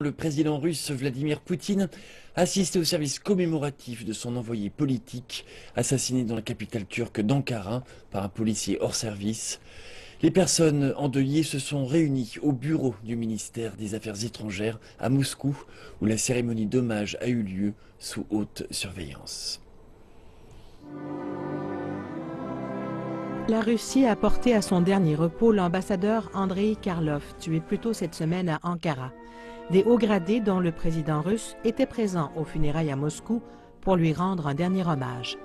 Le président russe Vladimir Poutine a assisté au service commémoratif de son envoyé politique assassiné dans la capitale turque d'Ankara par un policier hors service. Les personnes endeuillées se sont réunies au bureau du ministère des Affaires étrangères à Moscou, où la cérémonie d'hommage a eu lieu sous haute surveillance. La Russie a porté à son dernier repos l'ambassadeur Andreï Karlov, tué plus tôt cette semaine à Ankara. Des hauts gradés, dont le président russe, étaient présents aux funérailles à Moscou pour lui rendre un dernier hommage.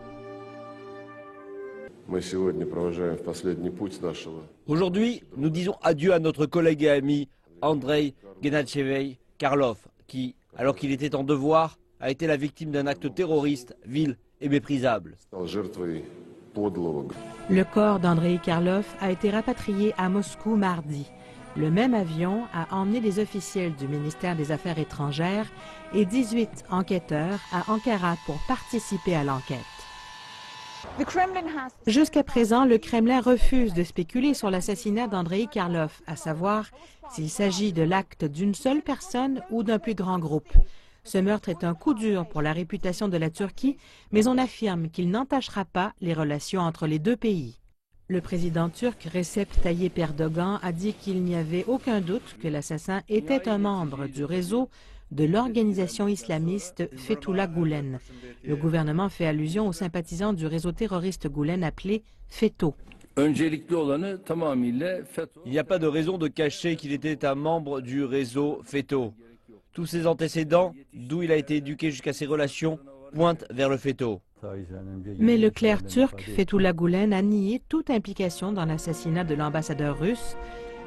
Aujourd'hui, nous disons adieu à notre collègue et ami Andreï Gennadjevich Karlov, qui, alors qu'il était en devoir, a été la victime d'un acte terroriste vil et méprisable. Le corps d'Andreï Karlov a été rapatrié à Moscou mardi. Le même avion a emmené les officiels du ministère des Affaires étrangères et 18 enquêteurs à Ankara pour participer à l'enquête. Jusqu'à présent, le Kremlin refuse de spéculer sur l'assassinat d'Andreï Karlov, à savoir s'il s'agit de l'acte d'une seule personne ou d'un plus grand groupe. Ce meurtre est un coup dur pour la réputation de la Turquie, mais on affirme qu'il n'entachera pas les relations entre les deux pays. Le président turc Recep Tayyip Erdogan a dit qu'il n'y avait aucun doute que l'assassin était un membre du réseau de l'organisation islamiste Fethullah Gülen. Le gouvernement fait allusion aux sympathisants du réseau terroriste Gülen appelé FETÖ. Il n'y a pas de raison de cacher qu'il était un membre du réseau FETÖ. Tous ses antécédents, d'où il a été éduqué jusqu'à ses relations, pointent vers le FETÖ. Mais le clerc turc Fethullah Gülen a nié toute implication dans l'assassinat de l'ambassadeur russe.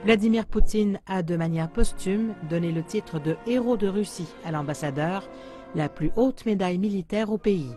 Vladimir Poutine a de manière posthume donné le titre de héros de Russie à l'ambassadeur, la plus haute médaille militaire au pays.